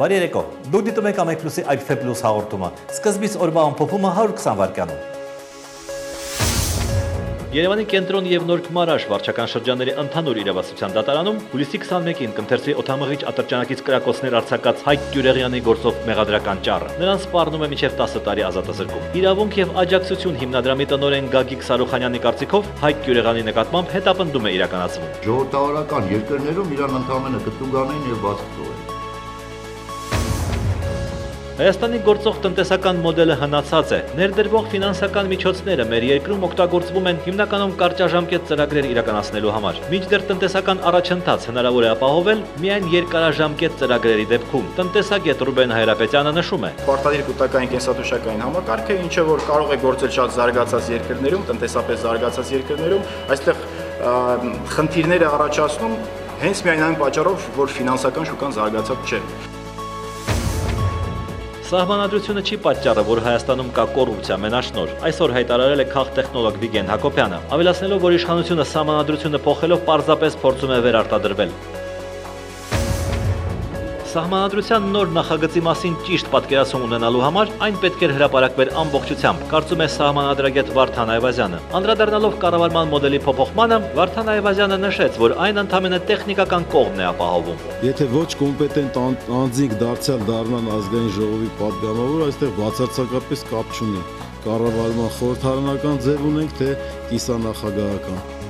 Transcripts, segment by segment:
Բարի երեկո, դուք դիտում եք Ամեկ Պլյուսի IPF Plus հաղորդումը, սկզբից օրվա ամփոփումը 120 վայրկյանում։ Երևանի կենտրոն և Նոր Քմարաշ վարչական շրջանների ընդհանուր իրավասության դատարանում հուլիսի 21-ին կընթերցվի օդամղիչ ատրճանակից կրակոցներ արձակած Հայկ Գյուրեղյանի գործով մեղադրական ճառը։ Նրան սպառնում է մինչև 10 տարի ազատազրկում։ Իրավունք և աջակցություն հիմնադրամի տնօրեն Գագիկ Սարուխանյանի կարծիքով Հայկ Գյուրեղյանի նկատմամբ հետապնդում է իրականացվում։ Ժողովրդավարական երկրներում իրան ընդհանրապես կտուգանեն և բաց կթողեն։ Հայաստանի գործող տնտեսական մոդելը հնացած է։ Ներդրվող ֆինանսական միջոցները մեր երկրում օգտագործվում են հիմնականում կարճաժամկետ ծրագրեր իրականացնելու համար։ Մինչդեռ տնտեսական առաջընթաց հնարավոր է ապահովել միայն երկարաժամկետ ծրագրերի դեպքում։ Տնտեսագետ Ռուբեն Հայրապետյանը նշում է. Պարտադիր կուտակային կենսաթոշակային համակարգը, ինչը որ կարող է գործել շատ զարգացած երկրներում, տնտեսապես զարգացած երկրներում, այստեղ խնդիրներ է առաջացնում հենց միայն այն պատճառով, որ ֆինանսական շուկան զարգացած չէ։ Սահմանադրությունը չի պատճառը, որ Հայաստանում կա կոռուպցիա մենաշնոր, այսօր հայտարարել է քաղտեխնոլոգ Վիգեն Հակոբյանը, ավելացնելով, որ իշխանությունը սահմանադրությունը փոխելով պարզապես փորձում է վերարտադրվել։ Սահմանադրության նոր նախագծի մասին ճիշտ պատկերացում ունենալու համար այն պետք էր հրապարակվեր ամբողջությամբ, կարծում է սահմանադրագետ Վարդան Այվազյանը։ Անդրադառնալով կառավարման մոդելի փոփոխմանը, Վարդան Այվազյանը նշեց, որ այն ընդամենը տեխնիկական կողմն է ապահովում։ Եթե ոչ կոմպետենտ անձինք դարձյալ ազգային ժողովի պատգամավոր, այստեղ բացարձակապես կապ չունի։ Կառավարման խորհրդարանական ձև ունենք, թե կիսանախագահական։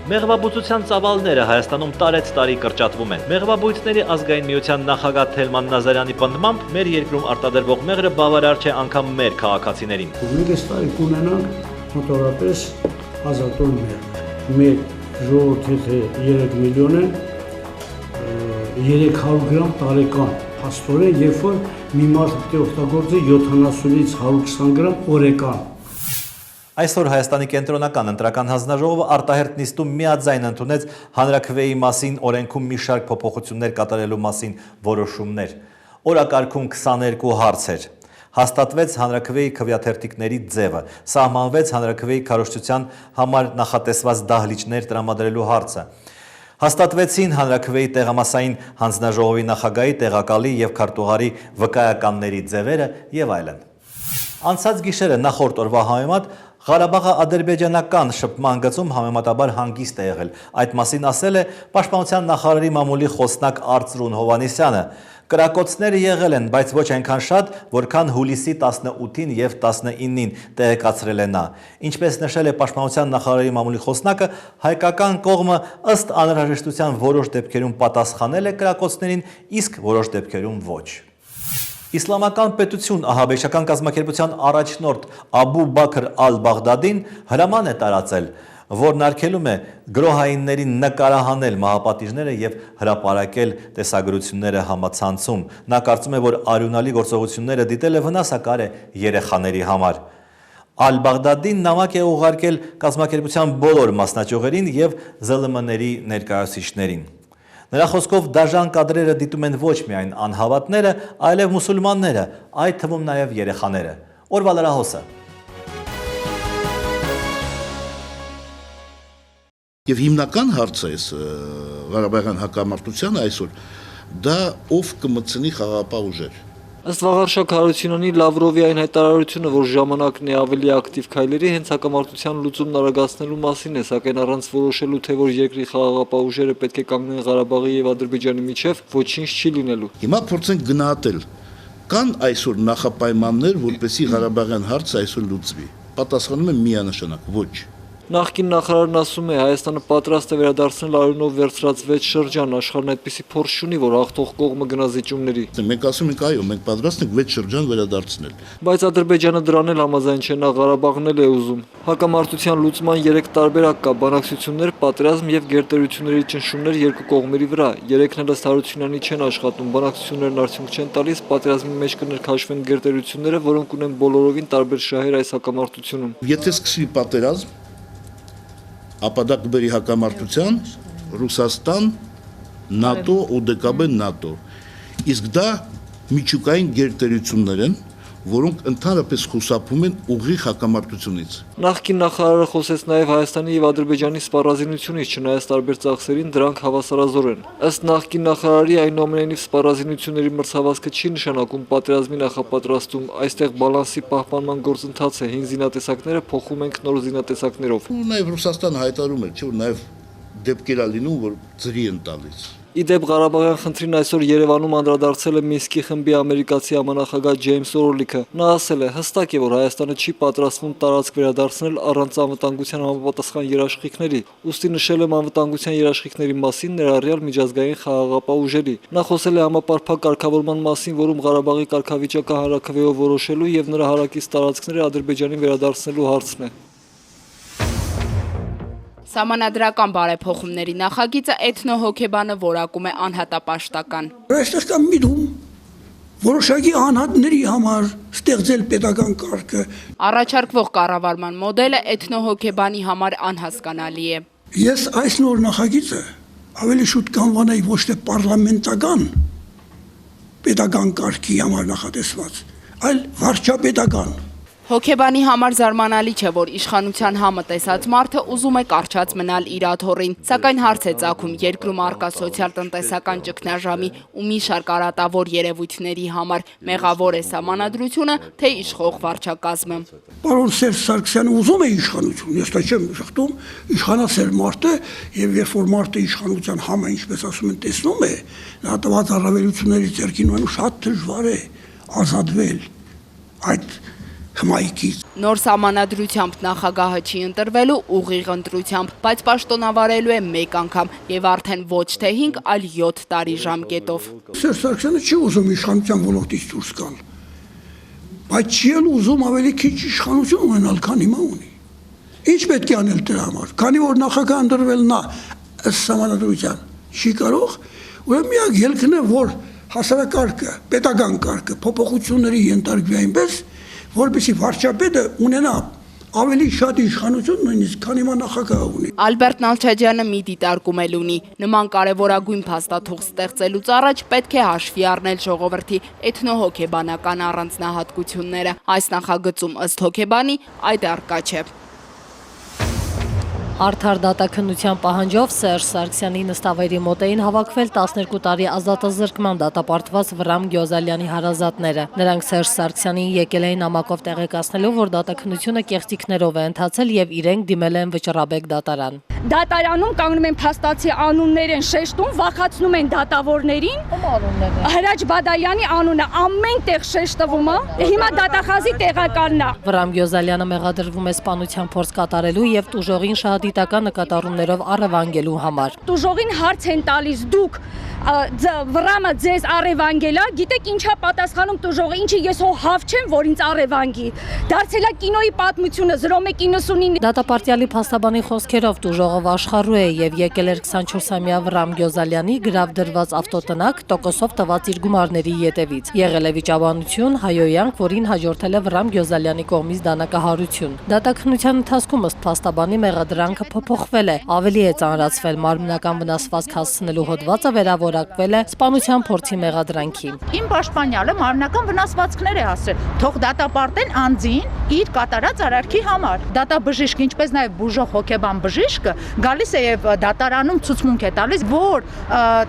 Մեղվաբուծության ծավալները Հայաստանում տարեցտարի կրճատվում են։ Մեղվաբույծների ազգային միության նախագահ Թելման Նազարյանի պնդմամբ մեր երկրում արտադրվող մեղրը բավարար չէ անգամ մեր քաղաքացիներին։ Մենք այս տարի կունենանք մոտավորապես 1000 տոն մեղր։ Մեր ժողովրդի 3 միլիոն են 300 գրամ տարեկան։ Փաստորեն, երբ որ մի մարդ պետք է օգտագործի 70-ից 120 գրամ օրեկան։ Այսօր Հայաստանի կենտրոնական ընտրական հանձնաժողովը արտահերթ նիստում միաձայն ընդունեց հանրաքվեի մասին օրենքում մի շարք փոփոխություններ կատարելու մասին որոշումներ։ Օրակարգում 22 հարց էր։ Հաստատվեց հանրաքվեի քվեաթերթիկների ձևը, սահմանվեց հանրաքվեի քարոզչության համար նախատեսված դահլիճներ տրամադրելու հարցը։ Հաստատվեցին հանրաքվեի տեղամասային հանձնաժողովի նախագահի, տեղակալի և քարտուղարի վկայականների ձևերը և այլն։ Անցած գիշերը նախորդ օրվա համեմատ Ղարաբաղը ադրբեջանական շփման գծում համեմատաբար հանգիստ է եղել։ Այդ մասին ասել է Պաշտպանության նախարարի մամուլի խոսնակ Արծրուն Հովհաննիսյանը։ Կրակոցները եղել են, բայց ոչ այնքան շատ, որքան հուլիսի 18-ին և 19-ին տեղեկացրել է նա։ Ինչպես նշել է Պաշտպանության նախարարի մամուլի խոսնակը, հայկական կողմը ըստ անհրաժեշտության որոշ դեպքերում պատասխանել է կրակոցներին, իսկ որոշ դեպքերում ոչ։ Իսլամական պետություն ահաբեկչական կազմակերպության առաջնորդ Աբու Բաքր Ալ-Բաղդադին հրաման է տարածել, որն արգելում է գրոհայիններին նկարահանել մահապատիժները և հրապարակել տեսագրությունները համացանցում։ Նա կարծում է, որ արյունալի գործողությունները դիտելը վնասակար է երեխաների համար։ Ալ-Բաղդադին նամակ է ուղարկել կազմակերպության բոլոր մասնաճյուղերին և ԶԼՄ-ների ներկայացուցիչներին։ Նրա խոսքով դաժան կադրերը դիտում են ոչ միայն անհավատները, այլև մուսուլմանները, այդ թվում նաև երեխաները։ Օրվա լրահոսը։ Եվ հիմնական հարցը այս Ղարաբաղյան հակամարտությանը այսօր դա ով կմտցնի խաղաղապահ ուժեր։ Ըստ Վաղարշակ Հարությունյանի Լավրովի այն հայտարարությունը, որ ժամանակն է ավելի ակտիվ քայլերի հենց հակամարտության լուծումն արագացնելու մասին է, սակայն առանց որոշելու, թե որ երկրի խաղաղապահ ուժերը պետք է կանգնեն Ղարաբաղի եւ Ադրբեջանի միջև, ոչինչ չի լինելու։ Հիմա փորձենք գնահատել, կան այսօր նախապայմաններ, որպեսզի Ղարաբաղյան հարցը այսօր լուծվի։ Պատասխանում եմ միանշանակ ոչ։ Նախկին նախարարն ասում է, Հայաստանը պատրաստ է վերադարձնել արյունով վերցրած 6 շրջան, աշխարհն այդպիսի փորձ չունի, որ հաղթող կողմը գնա զիջումների։ Մենք ասում ենք այո, մենք պատրաստ ենք 6 շրջան վերադարձնել։ Բայց Ադրբեջանը դրան էլ համաձայն չէ, նա Ղարաբաղն էլ է ուզում։ Հակամարտության լուծման 3 տարբերակ կա՝ բանակցություններ, պատերազմ եւ գերտերությունների ճնշումներ երկու կողմերի վրա։ Երեքն էլ ըստ Հարությունյանի չեն աշխատում, բանակցություններն արդյունք չեն տալիս, պատերազմի մեջ կներքաշվեն գերտերությունները, որոնք ունեն բոլորովին տարբեր շահեր այս հակամարտությունում։ Եթե սկսվի պատերազմ, ապա դա կբերի հակամարտության, Ռուսաստան, ՆԱՏՕ ու ԴԿԲ ՆԱՏՕ։ Իսկ դա միջուկային գերտերություններ են, որոնք ընդհանրապես խուսափում են ուղիղ հակամարտությունից։ Նախկին նախարարը խոսեց նաև Հայաստանի եւ Ադրբեջանի սպառազինությունից, չնայած տարբեր ծախսերին դրանք հավասարազոր են։ Ըստ նախկին նախարարի, այնուամենայնիվ սպառազինությունների մրցավազքը չի նշանակում պատերազմի նախապատրաստում, այստեղ բալանսի պահպանման գործընթաց է, հին զինատեսակները փոխում ենք նոր զինատեսակներով։ Նաև Ռուսաստանը հայտարարում էր, չէ՞ որ նաև դեպքեր ա լինում, որ ծրի են տալիս։ Իդեպ Ղարաբաղյան խնդրին այսօր Երևանում անդրադարձել է Մինսկի խմբի ամերիկացի համանախագահ Ջեյմս Օրլիքը։ Նա ասել է. հստակ է, որ Հայաստանը չի պատրաստվում տարածք վերադարձնել առանց անվտանգության համապատասխան երաշխիքների, ուստի նշել եմ անվտանգության երաշխիքների մասին ներառյալ միջազգային խաղաղապահ ուժերի։ Նա խոսել է համապարփակ կարգավորման մասին, որում Ղարաբաղի կարգավիճակը հանրաքվեով որոշելու եւ նրա հարակից տարածքները Ադրբեջանին վերադարձնելու հարցն է։ Սահմանադրական բարեփոխումների նախագիծը էթնոհոգեբանը որակում է անհատապաշտական։ Այստեղ կա միտում որոշակի անհատների համար ստեղծել պետական կարգը։ Առաջարկվող կառավարման մոդելը էթնոհոգեբանի համար անհասկանալի է։ Ես այս նոր նախագիծը ավելի շուտ կանվանեի ոչ թե պարլամենտական պետական կարգի համար նախատեսված, այլ վարչապետական։ Հոգեբանի համար զարմանալի չէ, որ իշխանության համը տեսած մարդը ուզում է կարճած մնալ իր աթոռին, սակայն հարց է ծագում երկրում առկա սոցիալ-տնտեսական ճգնաժամի ու մի շարք արատավոր երևույթների համար մեղավոր է սահմանադրությունը, թե իշխող վարչակազմը։ Պարոն Սերժ Սարգսյանը ուզում է իշխանություն, ես դա չեմ շղթում, իշխանացել մարդ է, եւ երբ որ մարդը իշխանության համը, ինչպես ասում են, տեսնում է, նա տված առավելությունների ձեռքին ունենալու շատ դժվար է ազատվել այդ հմայքից։ Նոր սահմանադրությամբ նախագահը չի ընտրվելու ուղիղ ընտրությամբ, բայց պաշտոնավարելու է մեկ անգամ եւ արդեն ոչ թե 5, այլ 7 տարի ժամկետով։ Սերժ Սարգսյանը չի ուզում իշխանության ոլորտից դուրս գալ, բայց չի էլ ուզում ավելի քիչ իշխանություն ունենալ, քան հիմա ունի։ Ինչ պետք է անել դրա համար, քանի որ նախագահ ընտրվել նա ըստ սահմանադրության չի կարող, ուրեմն միակ ելքն է, որ հասարակարգը, պետական կարգը փոփոխությունների ենթարկվի այնպես, որպեսզի վարչապետը ունենա ավելի շատ իշխանություն նույնիսկ, քան հիմա նախագահը ունի։ Ալբերտ Նալչաջյանը մի դիտարկում էլ ունի։ Նման կարևորագույն փաստաթուղթ ստեղծելուց առաջ պետք է հաշվի առնել ժողովրդի էթնոհոգեբանական առանձնահատկությունները։ Այս նախագծում ըստ հոգեբանի այդ առկա չէ։ Արդար դատաքննության պահանջով Սերժ Սարգսյանի նստավայրի մոտ էին հավաքվել 12 տարի ազատազրկման դատապարտված Վրամ Գյոզալյանի հարազատները։ Նրանք Սերժ Սարգսյանին եկել էին նամակով տեղեկացնելու, որ դատաքննությունը կեղծիքներով է ընթացել եւ իրենք դիմել են Վճռաբեկ դատարան։ Դատարանում կանգնում են փաստացի անուններ են շեշտում, վախացնում են դատավորներին։ Ում անուններն են։ Հրաչ Բադալյանի անունը ամեն տեղ շեշտվում է։ Հիմա դատախազի տեղականն է։ Վրամ Գյոզալյանը մեղադրվում է սպանության փորձ կատարելու եւ տուժողին շահադիտական նկատառումներով առևանգելու համար։ Տուժողին հարց են տալիս դուք Վրամը ձեզ առևանգել է, գիտեք ինչա պատասխանում տուժողը, ինչի ես հո հավ չեմ, որ ինձ առևանգի։ Դարձել է կինոյի պատմությունը 0199։ Դատապարտյալի փաստաբանի խոսքերով տուժողը աշխարհու է եւ եկել էր 24-ամյա Վրամ Գյոզալյանի գրավ դրված ավտոտնակ տոկոսով տված իր գումարների ետևից։ Եղել է վիճաբանություն, հայոյանք, որին հաջորդել է Վրամ Գյոզալյանի կողմից դանակահարություն։ Դատաքննության ընթացքում ըստ փաստաբանի մեղադրանքը փոփոխվել է, ավելի է ծանրացվել, մարմնական վնասվածք հասցնելու հոդվածը վերավորակվել է սպանության փորձի մեղադրանքի։ Իմ պաշտպանյալը մարմնական վնասվածքներ է հասցրել, թող դատապարտեն անձին իր կատարած արարքի համար։ Դատաբժիշկ, ինչպես նաև բուժող հոգեբան բժիշկը գալիս է եւ դատարանում ցուցմունք է տալիս, որ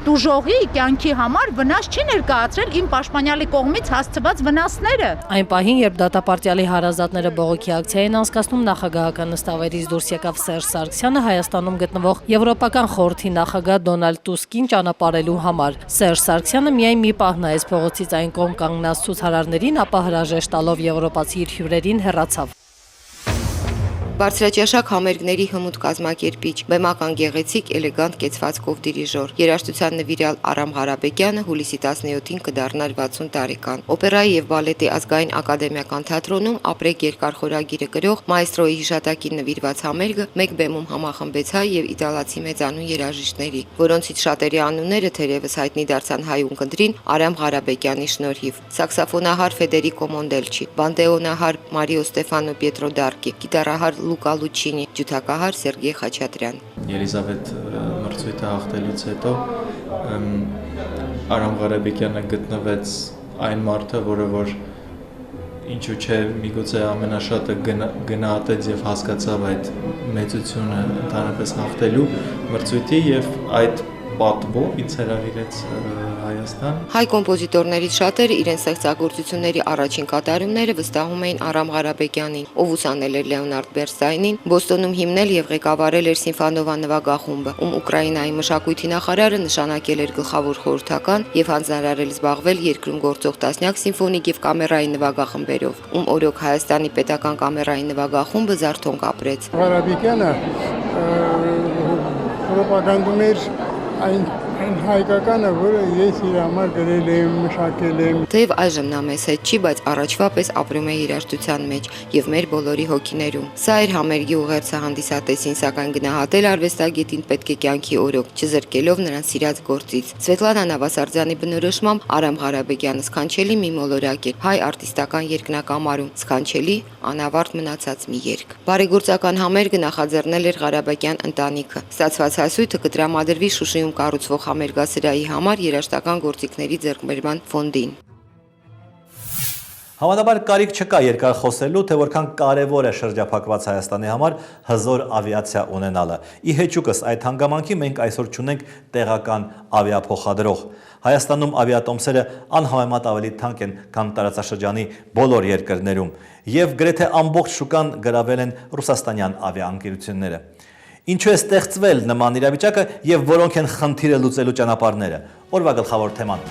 տուժողի կյանքի համար վնաս չի ներկայացրել իմ պաշտպանյալի կողմից հասցված վնասները։ Այն պահին, երբ դատապարտյալի հարազատները բողոքի ակցիա էին անցկացնում, նախագահական նստավայրից դուրս եկավ Սերժ Սարգսյանը Հայաստանում գտնվող Եվրոպական խորհրդի նախագահ Դոնալդ Տուսկին ճանապարհելու համար։ Սերժ Սարգսյանը միայն մի պահ նայեց փողոցից այն կողմ կանգնած ցուցարարներին, ապա հրաժեշտ տալով եվրոպացի իր հյուրերին հեռացավ։ Բարձրաճաշակ համերգների հմուտ կազմակերպիչ, բեմական գեղեցիկ, էլեգանտ կեցվածքով դիրիժոր։ Երաժշտության նվիրյալ Արամ Ղարաբեկյանը հուլիսի 17-ին կդառնար 60 տարեկան։ Օպերայի եւ բալետի ազգային ակադեմիական թատրոնում ապրեք երկար խորագիրը գրող մայստրոյի հիշատակին նվիրված համերգը մեկ բեմում համախմբեց հայ եւ իտալացի մեծանուն երաժիշտների, որոնցից շատերի անունները թերևս հայտնի դարձան հայ ունկնդրին Արամ Ղարաբեկյանի շնորհիվ։ Սաքսոֆոնահար Ֆեդերիկո Մոնդելչի, բանդեոնահար Մարիո Ստեֆանո Պիետրո Դարկի, գիտարահար Լուկա Լուչինի, ջութակահար Սերգեյ Խաչատրյան։ Ելիզավետ մրցույթը հաղթելուց հետո Արամ Ղարաբեկյանը գտնվեց այն մարդը, որը որ ինչու՞ չէ, միգուցե ամենաշատը գնահատեց եւ հասկացավ այդ մեծությունը ընդհանրապես հաղթելու մրցույթի եւ այդ պատվով ինձ հրավիրեց Հայաստան։ Հայ կոմպոզիտորներից շատերը իրենց ստեղծագործությունների առաջին կատարումները վստահում էին Արամ Ղարաբեկյանին, ով ուսանել էր Լեոնարդ Բերնստայնին, Բոստոնում հիմնել եւ ղեկավարել էր Սիմֆոնովա նվագախումբը, ում Ուկրաինայի մշակույթի նախարարը նշանակել էր գլխավոր խորհրդական եւ հանձնարարել զբաղվել երկրում գործող տասնյակ սիմֆոնիկ եւ կամերային նվագախմբերով, ում օրոք Հայաստանի պետական կամերային նվագախումբը զարթոնք ապրեց։ Ղարաբեկյանը պրոպագանդում էր այն հայկականը, որը ես իր համար գրել եմ, մշակել եմ։ Թեև այժմ նա մեզ հետ չի, բայց առաջվա պես ապրում է երաժշտության մեջ եւ մեր բոլորի հոգիներում։ Սա էր համերգի ուղերձը հանդիսատեսին, սակայն գնահատել արվեստագետին պետք է կյանքի օրոք, չզրկելով նրան սիրած գործից։ Սվետլանա Նավասարդյանի բնորոշմամբ Արամ Ղարաբեկյանը սքանչելի մի մոլորակ է հայ արտիստական երկնակամարում, սքանչելի անավարտ մնացած մի երգ։ Բարեգործական համերգը նախաձեռնել էր Ղարաբեկյան ընտանիքը։ Ստացված հասույթը կտրամադրվի Շուշիում կառուցվող համերգասրահի համար երաժշտական գործիքների ձեռքբերման ֆոնդին։ Համանաբար կարիք չկա երկար խոսելու, թե որքան կարևոր է շրջափակված Հայաստանի համար հզոր ավիացիա ունենալը։ Ի հեճուկս այդ հանգամանքի մենք այսօր չունենք տեղական ավիափոխադրող։ Հայաստանում ավիատոմսերը անհամեմատ ավելի թանկ են, քան տարածաշրջանի բոլոր երկրներում, եւ գրեթե ամբողջ շուկան գրավել են ռուսաստանյան ավիաընկերությունները։ Ինչու է ստեղծվել նման իրավիճակը եւ որոնք են խնդիրը լուծելու ճանապարհները։ Օրվա գլխավոր թեման։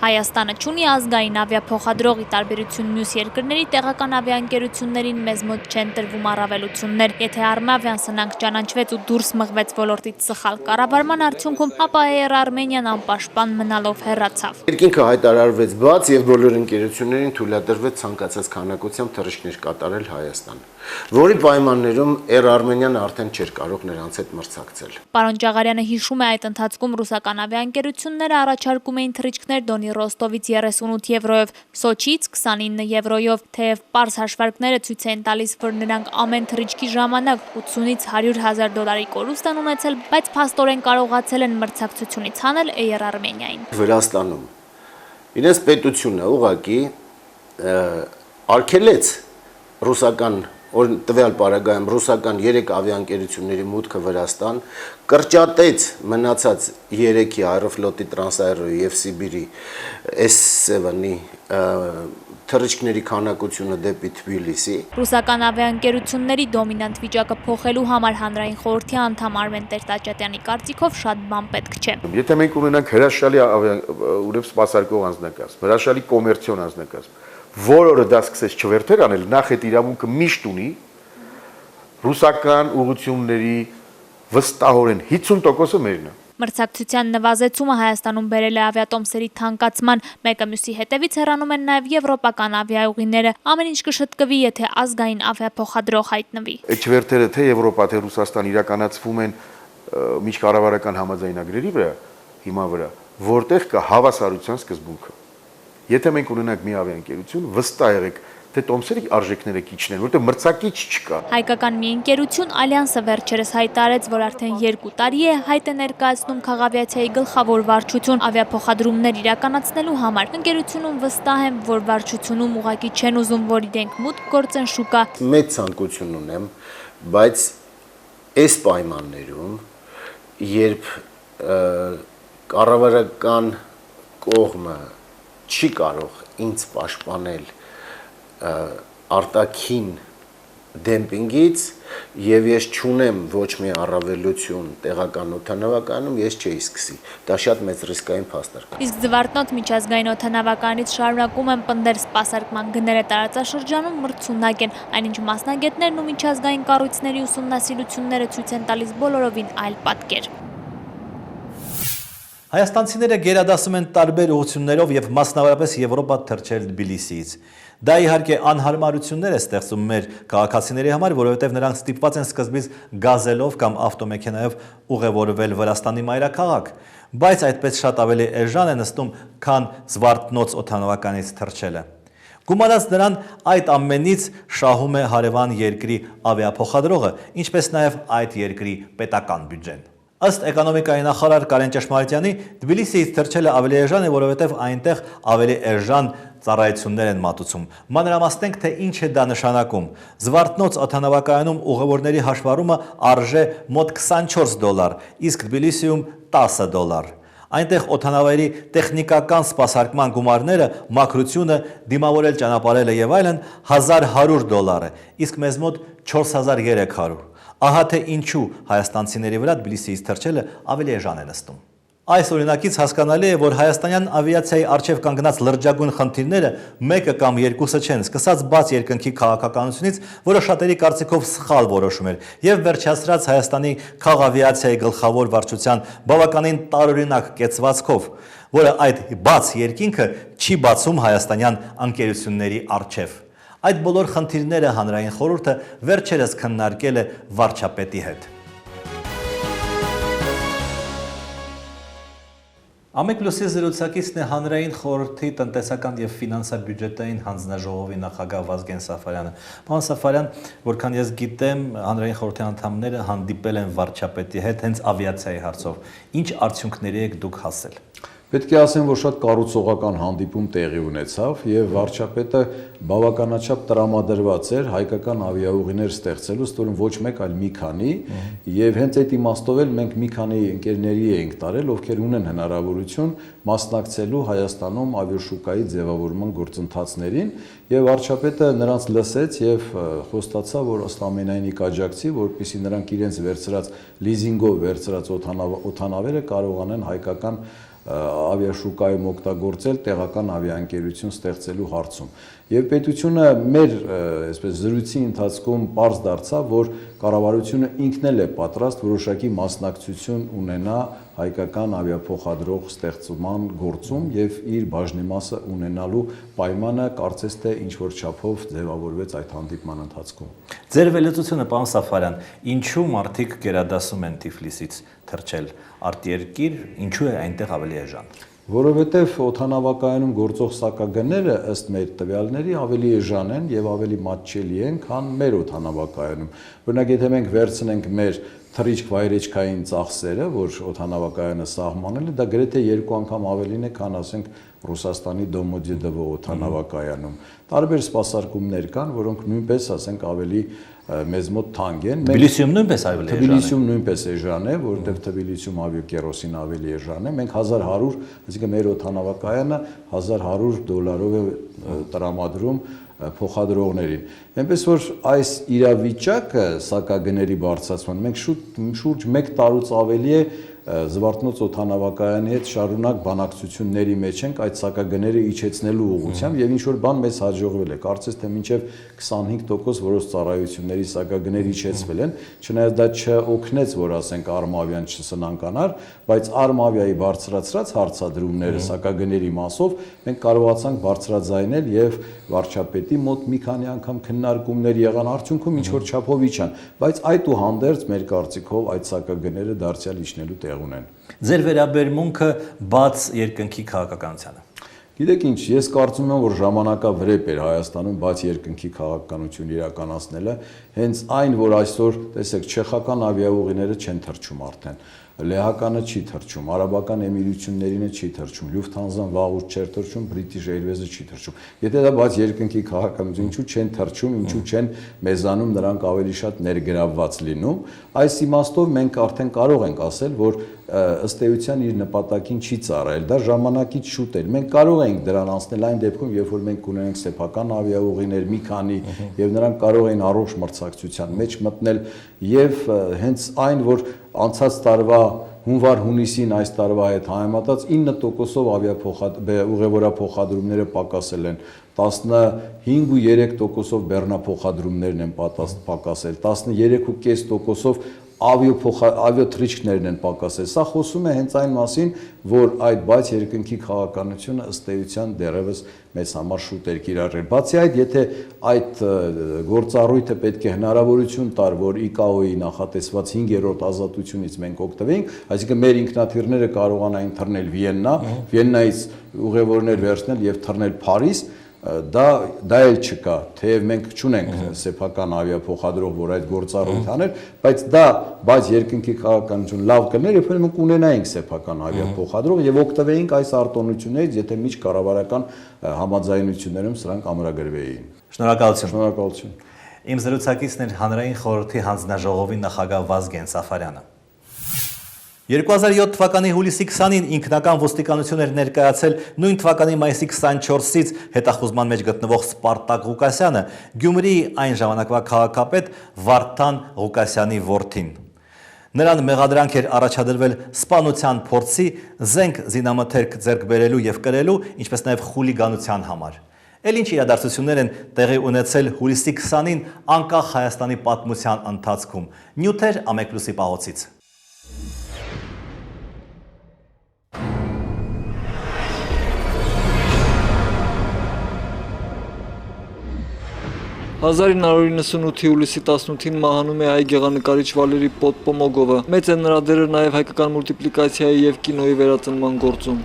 Հայաստանը չունի ազգային ավիափոխադրողի տարբերություն մյուս երկրների տեղական ավիաընկերություններին մեզ մոտ չեն տրվում առավելություններ։ Եթե Արմավիան սնանք ճանաչվեց ու դուրս մղվեց ոլորտից սխալ կառավարման արդյունքում, ապա Air Armenian անպաշտպան մնալով հեռացավ։ Երկինքը հայտարարվեց բաց եւ բոլոր ընկերություններին թույլատրվեց ցանկացած քանակությամբ թռիչքներ կատարել Հայաստան, որի պայմաններում Air Armenian արդեն չէր կարող նրանց հետ մրցակցել։ Պարոն Ջաղարյանը հիշում է այդ ընթացքում ռուսական ավիաընկերությունները առաջարկում էին թռիչքներ Դոնի Ռոստովից 38 եվրոյով, Սոչից 29 եվրոյով, թեև պարզ հաշվարկները ցույց են տալիս, որ նրանք ամեն թռիչքի ժամանակ 80-ից 100,000 դոլարի կորուստ են ունեցել, բայց փաստորեն կարողացել են մրցակցությունից հանել Air Armenian-ին։ Վրաստանում իրենց պետությունը ուղղակի արգելեց ռուսական տվյալ պարագայում ռուսական 3 ավիաընկերությունների մուտքը Վրաստան, կրճատեց մնացած 3-ի Aeroflot-ի, Transaero-ի եւ Սիբիրի S7-ի թռիչքների քանակությունը դեպի Թբիլիսի։ Ռուսական ավիաընկերությունների դոմինանտ վիճակը փոխելու համար հանրային խորհրդի անդամ Արմեն Տեր-Տաճատյանի կարծիքով շատ բան պետք չէ։ Եթե մենք ունենանք հրաշալի ուրեմն սպասարկող անձնակազմ, հրաշալի կոմերցիոն անձնակազմ, որը դա սկսեց չվերթեր անել, նախ այդ իրավունքը միշտ ունի ռուսական ուղղությունների վստահորեն 50%-ը մերն է։ Մրցակցության նվազեցումը Հայաստանում բերել է ավիատոմսերի թանկացման, մեկը մյուսի հետևից հեռանում են նաև եվրոպական ավիաուղիները, ամեն ինչ կշտկվի, եթե ազգային ավիափոխադրող հայտնվի։ Այդ չվերթերը թե Եվրոպա, թե Ռուսաստան իրականացվում են միջկառավարական համաձայնագրերի վրա, հիմա վրա, որտեղ կա հավասարության սկզբունքը։ Եթե մենք ունենանք մի ավիաընկերություն, վստահ եղեք, թե տոմսերի արժեքները քիչն են, որտեղ մրցակից չկա։ Հայկական մի ընկերություն Ալյանսը վերջերս հայտարարեց, որ արդեն 2 տարի է հայտ է ներկայացնում քաղավիացիայի գլխավոր վարչություն ավիափոխադրումներ իրականացնելու համար։ Ընկերությունում վստահ եմ, որ վարչությունում ուղղակի չեն ուզում, որ իրենք մուտք գործեն շուկա։ Մեծ ցանկություն ունեմ, բայց այս պայմաններում, երբ կառավարական կողմը չի կարող ինձ պաշտպանել արտաքին դեմպինգից եւ ես չունեմ ոչ մի առավելություն տեղական օդանավականում, ես չէի սկսի։ Դա շատ մեծ ռիսկային փաստարկ է։ Իսկ Զվարթնոտ միջազգային օդանավականից շարունակում են պնդել սպասարկման գները տարածաշրջանում մրցունակ են, այնինչ մասնագետներն ու միջազգային կառույցների ուսումնասիրությունները ցույց են տալիս բոլորովին այլ պատկեր։ Հայաստանցիները գերադասում են տարբեր ուղղություններով եւ մասնավորապես Եվրոպա թռչել Թբիլիսիից։ Դա իհարկե անհարմարություններ է ստեղծում մեր քաղաքացիների համար, որովհետեւ նրանք ստիպված են սկզբից գազելով կամ ավտոմեքենայով ուղևորվել Վրաստանի մայրաքաղաք, բայց այդպես շատ ավելի էժան է նստում, քան Զվարթնոց օդանավականից թռչելը։ Գումարած նրան այդ ամենից շահում է հարևան երկրի ավիափոխադրողը, ինչպես նաեւ այդ երկրի պետական բյուջեն։ Ըստ էկոնոմիկայի նախարար Կարեն Ճշմարիտյանի, Թբիլիսիից թռչելը ավելի էժան է, որովհետև այնտեղ ավելի էժան ծառայություններ են մատուցում։ Մանրամասնենք, թե ինչ է դա նշանակում։ Զվարթնոց օդանավակայանում ուղևորների հաշվառումը արժե մոտ $24, իսկ Թբիլիսիում $10։ Այնտեղ օդանավերի տեխնիկական սպասարկման գումարները, մաքրությունը, դիմավորել ճանապարհելը եւ այլն $1100 է, իսկ մեզ մոտ $4300։ Ահա թե ինչու հայաստանցիների վրա Թբիլիսիից թռչելը ավելի էժան է նստում։ Այս օրինակից հասկանալի է, որ հայաստանյան ավիացիայի առջև կանգնած լրջագույն խնդիրները մեկը կամ երկուսը չեն, սկսած բաց երկնքի քաղաքականությունից, որը շատերի կարծիքով սխալ որոշում էր, եւ վերջացրած Հայաստանի քաղավիացիայի գլխավոր վարչության բավականին տարօրինակ կեցվածքով, որը այդ բաց երկինքը չի բացում հայաստանյան ընկերությունների առջև։ Այդ բոլոր խնդիրները հանրային խորհուրդը վերջերս քննարկել է վարչապետի հետ։ Ամեկ+ի զրուցակիցն է հանրային խորհրդի տնտեսական եւ ֆինանսա-բյուջետային հանձնաժողովի նախագահ Վազգեն Սաֆարյանը։ Պարոն Սաֆարյան, որքան ես գիտեմ, հանրային խորհրդի անդամները հանդիպել են վարչապետի հետ հենց ավիացիայի հարցով։ Ինչ արդյունքների եք դուք հասել։ Պետք է ասեմ, որ շատ կառուցողական հանդիպում տեղի ունեցավ եւ վարչապետը բավականաչափ տրամադրված էր հայկական ավիաուղիներ ստեղծելու, ստորում ոչ մեկ, այլ մի քանի, եւ հենց այդ իմաստով էլ մենք մի քանի ընկերների էինք տարել, ովքեր ունեն հնարավորություն մասնակցելու Հայաստանում ավիաշուկայի ձևավորման գործընթացներին, եւ վարչապետը նրանց լսեց եւ խոստացավ, որ ըստ ամենայնի կաջակցի, որպեսզի նրանք իրենց վերցրած լիզինգով վերցրած օդանավերը կարողանան հայկական ավիաշուկայում օգտագործել տեղական ավիաընկերություն ստեղծելու հարցում։ Եվ պետությունը մեր այսպես զրույցի ընթացքում պարզ դարձավ, որ կառավարությունը ինքն էլ է պատրաստ որոշակի մասնակցություն ունենա հայկական ավիափոխադրող ստեղծման գործում եւ իր բաժնեմասը ունենալու պայմանը կարծես թե ինչ որ չափով ձևավորվեց այդ հանդիպման ընթացքում։ Ձեր վերլուծությունը, պարոն Սաֆարյան, ինչու մարդիկ գերադասում են Թիֆլիսից թռչել արտերկիր, ինչու է այնտեղ ավելի էժան։ Որովհետև օդանավակայանում գործող սակագները ըստ մեր տվյալների ավելի էժան են եւ ավելի մատչելի են, քան մեր օդանավակայանում։ Օրինակ, եթե մենք վերցնենք մեր թռիչք-վայրեջքային ծախսերը, որ օդանավակայանը սահմանել է, դա գրեթե 2 անգամ ավելին է, քան ասենք Ռուսաստանի Դոմոդեդովո օդանավակայանում։ Տարբեր սպասարկումներ կան, որոնք նույնպես ասենք ավելի մեզ մոտ թանկ են։ Թբիլիսիում նույնպես ավելի էժան է։ Թբիլիսիում նույնպես էժան է, որովհետև Թբիլիսիում ավիակերոսին ավելի էժան է։ Մենք 1100, այսինքն մեր օդանավակայանը $1100 է տրամադրում փոխադրողներին։ Այնպես որ այս իրավիճակը սակագների բարձրացման մենք շուրջ 1 տարուց ավելի է Զվարթնոց օդանավակայանի հետ շարունակ բանակցությունների մեջ ենք այդ սակագները իջեցնելու ուղղությամբ եւ ինչ որ բան մեզ հաջողվել է։ Կարծես թե մինչեւ 25% որոշ ծառայությունների սակագներ իջեցվել են, չնայած դա չօգնեց, որ ասենք Արմավիան չսնանկանար, բայց Արմավիայի բարձրացրած հարցադրումները սակագների մասով մենք կարողացանք բարձրաձայնել եւ վարչապետի մոտ մի քանի անգամ քննարկումներ եղան, արդյունքում ինչ որ չափով իջան, բայց այդուհանդերձ մեր կարծիքով այդ սակագները դարձյալ իջնելու տեղ ունեն։ Ձեր վերաբերմունքը բաց երկնքի քաղաքականությանը։ Գիտեք ինչ, ես կարծում եմ, որ ժամանակավրեպ էր Հայաստանում բաց երկնքի քաղաքականություն իրականացնելը, հենց այն, որ այսօր, տեսեք, չեխական ավիաուղիները չեն թռչում արդեն, լեհականը չի թռչում, արաբական էմիրություններինը չի թռչում, Lufthansa-ն վաղուց չէր թռչում, British Airways-ը չի թռչում։ Եթե դա բաց երկնքի քաղաքականություն, ինչու չեն թռչում, ինչու չեն մեզանում նրանք ավելի շատ ներգրավված լինում, այս իմաստով մենք արդեն կարող ենք ասել, որ ըստ էության իր նպատակին չի ծառայել, դա ժամանակից շուտ էր։ Մենք կարող ենք դրան անցնել այն դեպքում, երբ որ մենք ունենք սեփական ավիաուղիներ մի քանի եւ նրանք կարող են առողջ մրցակցության մեջ մտնել եւ հենց այն, որ անցած տարվա հունվար-հունիսին այս տարվա հետ համեմատած 9%-ով ուղևորափոխադրումները պակասել են, 15.3%-ով բեռնափոխադրումներն են պակասել, 13.5%-ով ավիաթռիչքներն են պակասել։ Սա խոսում է հենց այն մասին, որ այդ բաց երկնքի քաղաքականությունը ըստ էության դեռևս մեզ համար շուտ էր կիրառել։ Բացի այդ, եթե այդ գործառույթը պետք է հնարավորություն տար, որ ICAO-ի նախատեսված 5-րդ ազատությունից մենք օգտվենք, այսինքն մեր ինքնաթիռները կարողանային թռնել Վիեննա, Վիեննայից ուղևորներ վերցնել եւ թռնել Փարիզ, դա էլ չկա, թեև մենք չունենք սեփական ավիափոխադրող, որ այդ գործառույթ աներ, բայց երկնքի քաղաքականություն լավ կներ, երբ մենք ունենայինք սեփական ավիափոխադրող եւ օգտվեինք այս արտոնություններից, եթե միջկառավարական համաձայնություններում սրանք ամրագրվեին։ Շնորհակալություն։ Իմ զրուցակիցն էր Հանրային խորհրդի հանձնաժողովի նախագահ Վազգեն Սաֆարյանը։ 2007 թվականի հուլիսի 20-ին ինքնական ոստիկանություն էր ներկայացել նույն թվականի մայիսի 24-ից հետախուզման մեջ գտնվող Սպարտակ Ղուկասյանը, Գյումրիի այն ժամանակվա քաղաքապետ Վարդան Ղուկասյանի որդին։ Նրան մեղադրանք էր առաջադրվել սպանության փորձի, զենք զինամթերք ձեռք բերելու եւ կրելու, ինչպես նաեւ խուլիգանության համար։ Էլ ինչ իրադարձություններ են տեղի ունեցել հուլիսի 20-ին անկախ Հայաստանի պատմության ընթացքում։ Նյութեր Ամեկլուսի պահոցից։ 1998-ի հուլիսի 18-ին մահանում է հայ գեղանկարիչ Վալերի Պոդպոմոգովը։ Մեծ է նրա դերը նաև հայկական մուլտիպլիկացիայի եւ կինոյի վերածնման գործում։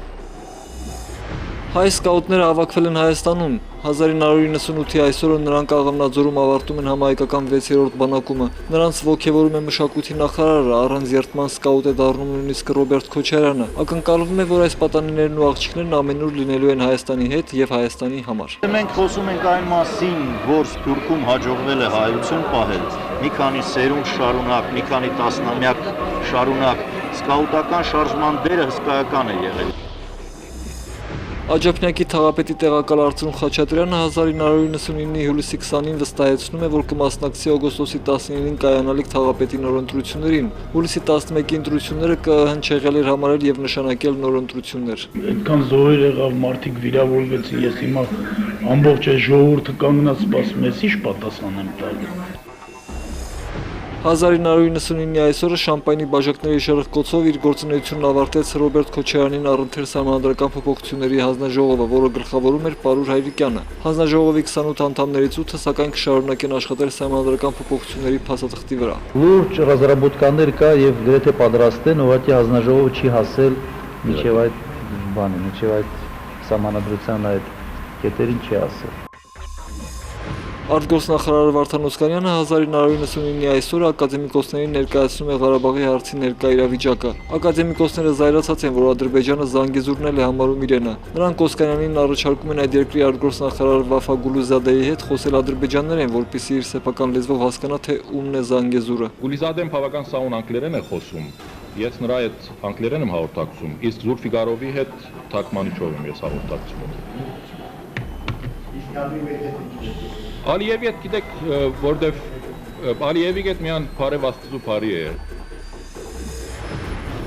Հայ սկաուտները հավաքվել են Հայաստանում։ 1998-ի այսօրը նրանք Աղավնաձորում ավարտում են համահայկական 6-րդ բանակումը։ Նրանց ոգևորում է մշակույթի նախարարը, առանց երդման սկաուտ է դառնում նույնիսկ Ռոբերտ Քոչարյանը։ Ակնկալվում է, որ այս պատանիներն ու աղջիկներն ամենուր լինելու են Հայաստանի հետ եւ Հայաստանի համար։ Մենք խոսում ենք այն մասին, որ Թուրքում հաջողվել է հայություն պահել։ Մի քանի սերունդ շարունակ, մի քանի տասնամյակ շարունակ սկաուտական շարժման դերը հսկայական է եղել։ Աջափնյակի թաղապետի տեղակալ Արծրուն Խաչատրյանը 1999-ի հուլիսի 20-ին վստահեցնում է, որ կմասնակցի օգոստոսի 19-ին կայանալիք թաղապետի նոր ընտրություններին։ Հուլիսի 11-ի ընտրությունները կհնչեղել էր համարել եւ նշանակել նոր ընտրություններ։ Այդքան զոհեր եղավ, մարդիկ վիրավորվեցին, ես հիմա ամբողջ այս ժողովուրդը կանգնած սպասում ես, ի՞նչ պատասխան եմ տալ։ 1999-ի այսօրը Շամպայնի բաժակների շրխկոցով իր գործունեությունն ավարտեց Ռոբերտ Քոչարյանին առընթեր սահմանադրական փոփոխությունների հանձնաժողովը, որը գլխավորում էր Պարուր Հայրիկյանը։ Հանձնաժողովի 28 անդամներից 8-ը սակայն կշարունակեն աշխատել սահմանադրական փոփոխությունների փաստաթղթի վրա։ Լուրջ ռազրաբոտկաներ կա եւ գրեթե պատրաստ են, ուղղակի հանձնաժողովը չի հասել միջև այդ բանը, միջև այդ սահմանադրության այդ կետերին չի հասել։ Արտգործնախարար Վարդան Օսկանյանը 1999-ի այսօրը ակադեմիկոսներին ներկայացնում է Ղարաբաղի հարցի ներկա իրավիճակը։ Ակադեմիկոսները զայրացած են, որ Ադրբեջանը Զանգեզուրն է համարում իրենը։ Նրանք Օսկանյանին առաջարկում են այդ երկրի արտգործնախարար Վաֆա Գուլուզադեի հետ խոսել ադրբեջաներեն, որպեսզի իր սեփական լեզվով հասկանա, թե ումն է Զանգեզուրը։ Գուլիզադեն բավական սահուն անգլերեն է խոսում։ Ես նրա հետ անգլերեն եմ հաղորդակցում, իսկ Զուլֆիգարովի հետ թարգմանիչով եմ ես հաղորդակցում։ Ալիևի հետ գիտեք, որտեվ Ալիևի հետ միան բարև Աստծո բարի է։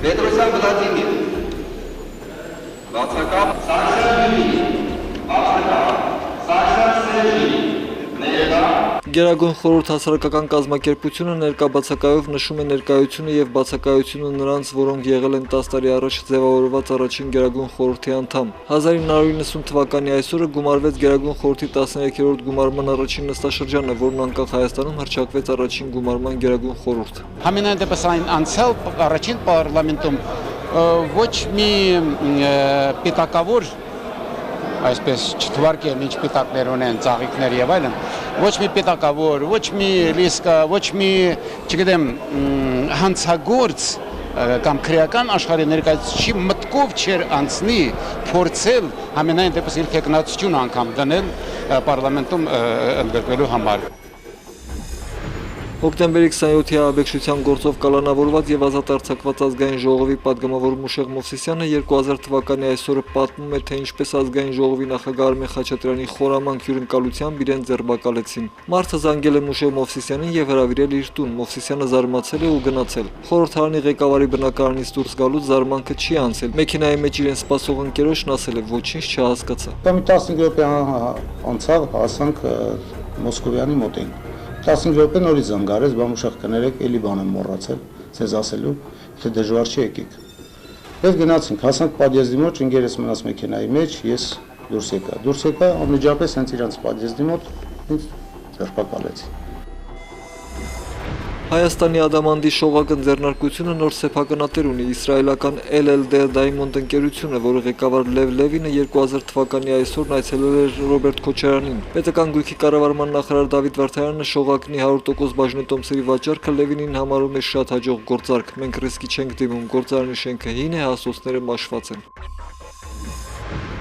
Պետրոսյան Վլադիմիր, բացակապ Սարշարի, բացակապ Սարշար Սերժի, ներկա Գերագույն խորհուրդ հասարակական կազմակերպությունը ներկա բացակայով նշում է ներկայությունը եւ բացակայությունը նրանց, որոնք եղել են 10 տարի առաջ ձևավորված առաջին Գերագույն խորհրդի անդամ։ 1990 թվականի այսօրը գումարվեց Գերագույն խորհրդի 13-րդ գումարման առաջին նստաշրջանը, որն անկախ Հայաստանում հռչակվեց առաջին գումարման Գերագույն խորհուրդ։ Համենայն դեպս այն անցյալ առաջին պարլամենտում ոչ մի պիտակավոր այսպես չթվարկեմ ինչ պիտակներ ունեն, ծաղիկներ եւ այլն, ոչ մի պիտակավոր, ոչ մի լիսկա, ոչ մի, չգիտեմ, հանցագործ կամ քրեական աշխարհի ներկայացուցիչի մտքով չեր անցնի փորձել ամենայն դեպս իր տեխնացություն անգամ դնել պարլամենտում ընդգրկվելու համար։ Հոկտեմբերի 27-ի աբեկշության գործով կալանավորված եւ ազատ արձակված ազգային ժողովի падգամավոր Մուշեղ Մովսիսյանը 2000 թվականի այսօրը պատմում է, թե ինչպես ազգային ժողովի նախագահ Արմեն Խաչատրյանի խորամանկ հյուրընկալությամբ իրեն ձերբակալեցին։ Մարդը զանգել է Մուշեղ Մովսիսյանին եւ հրավիրել իր տուն։ Մովսիսյանը զարմացել է ու գնացել։ Խորհրդարանի ղեկավարի բնակարանից դուրս գալուց զարմանքը չի անցել։ Մեքենայի մեջ իրեն սպասող ընկերոջն ասել է, ոչինչ չհասկացա։ Կամ 15 րոպե անցավ, հասանք Մոսկովյանի մոտին։ 15 րոպե նորից զանգարեց, բամուշախ կներեք, էլի բան եմ մոռացել, ցեզ ասելու, թե դժվար չի եկեք։ Եվ գնացինք, հասանք պատյեզդի մոտ, ընկերս մնաց մեքենայի մեջ, ես դուրս եկա, անմիջապես հենց իրանց պատյեզդի մոտ ինձ ձերբակալեցին։ Հայաստանի Ադամանդի շողակն ձեռնարկությունը նոր սեփականատեր ունի իսրայելական LLD Diamond ընկերությունը, որը ղեկավար Լև Լևինը 2000 թվականի այսօրն այցելել էր Ռոբերտ Քոչարյանին։ Պետական գույքի կառավարման նախարար Դավիթ Վարդանյանը շողակնի 100% բաժնետոմսերի վաճառքը Լևինին համարում է շատ հաջող գործարք։ Մենք ռիսկի չենք դիմում, գործարանի շենքը հին է, հասոցները մաշված են։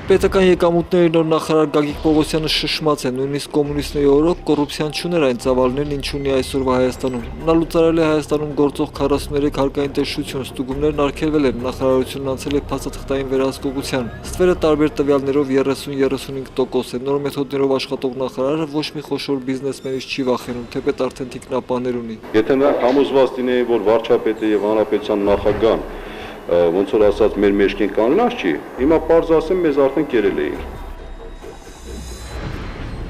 Պետական եկամուտների նոր նախարար Գագիկ Պողոսյանը շշմաց է, նույնիսկ կոմունիստների օրոք կոռուպցիան չուներ այն ծավալներն, ինչ ունի այսօրվա Հայաստանում։ Նա լուծարել է Հայաստանում գործող 43 հարկային տեսչություն, ստուգումներն արգելվել են, նախարարությունն անցել է փաստաթղթային վերահսկողության։ Ստվերը տարբեր տվյալներով 30-35% է։ Նոր մեթոդներով աշխատող նախարարը ոչ մի խոշոր բիզնեսմենից չի վախենում, թեպետ արդեն թիկնապաներ ունի։ Եթե նրանք համոզված լինեին, որ վարչապետը եւ հանրապետության նախագահան ոնց որ ասած մեր մեջքին կանոնած չի, հիմա պարզ ասեմ մեզ արդեն կերել էին։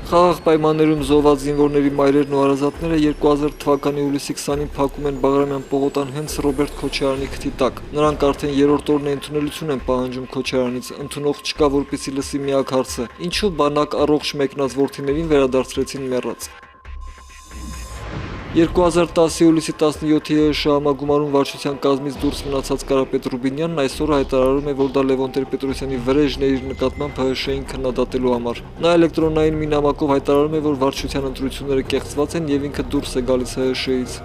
Խաղաղ պայմաններում զոհված զինվորների մայրերն ու հարազատները 2000 թվականի հուլիսի 20-ին փակում են Բաղրամյան պողոտան հենց Ռոբերտ Քոչարյանի քթի տակ։ Նրանք արդեն երրորդ օրն է ընդունելություն են պահանջում Քոչարյանից, ընդունող չկա, որպեսզի լսի միակ հարցը. ինչու բանակ առողջ մեկնած որդիներին վերադարձրեցին մեռած։ 2010 հուլիսի 17-ի ՀՀՇ համագումարում վարչության կազմից դուրս մնացած Կարապետ Ռուբինյանն այսօր հայտարարում է, որ դա Լևոն Տեր-Պետրոսյանի վրեժն է իր նկատմամբ ՀՀՇ-ին քննադատելու համար։ Նա էլեկտրոնային մի նամակով հայտարարում է, որ վարչության ընտրությունները կեղծված են եւ ինքը դուրս է գալիս ՀՀՇ-ից։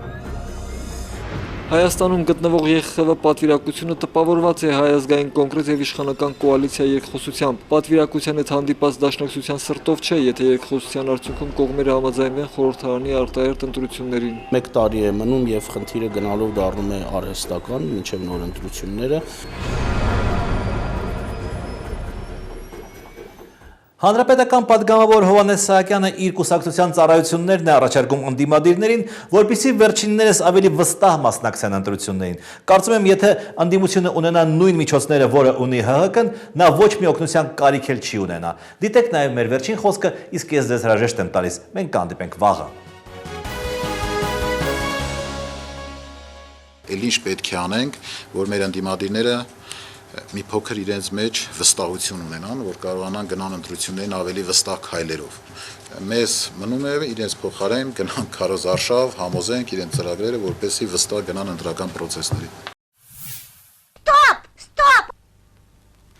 Հայաստանում գտնվող ԵԽԽՎ պատվիրակությունը տպավորված է Հայ ազգային կոնգրես եւ իշխանական կոալիցիա երկխոսությամբ։ Պատվիրակության հետ հանդիպած դաշնակցության սրտով չէ, եթե երկխոսության արդյունքում կողմերը համաձայնվեն խորհրդարանի արտահերթ ընտրություններին։ 1 տարի է մնում եւ խնդիրը գնալով դառնում է արհեստական մինչեւ նոր ընտրությունները։ Հանրապետական պատգամավոր Հովհաննես Սահակյանը իր կուսակցության ծառայություններն է առաջարկում ընդդիմադիրներին, որպեսզի վերջիններս ավելի վստահ մասնակցեն ընտրություններին։ Կարծում եմ, եթե ընդդիմությունը ունենա նույն միջոցները, որը ունի ՀՀԿ-ն, նա ոչ մի օգնության կարիք էլ չի ունենա։ Դիտեք նաև մեր վերջին խոսքը, իսկ ես ձեզ հրաժեշտ եմ տալիս։ Մենք կհանդիպենք վաղը։ Էլ ինչ պետք է անենք, որ մեր ընդդիմադիրները մի փոքր իրենց մեջ վստահություն ունենան, որ կարողանան գնան ընտրություններին ավելի վստահ քայլերով։ Մեզ մնում է իրենց փոխարեն գնան քարոզարշավ, համոզենք իրենց ծրագրերը, որպեսզի вստահ գնան ընտրական processներին։ Стоп!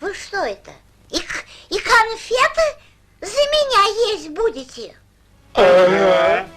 Вы что это? И конфеты за меня есть будете? Ага.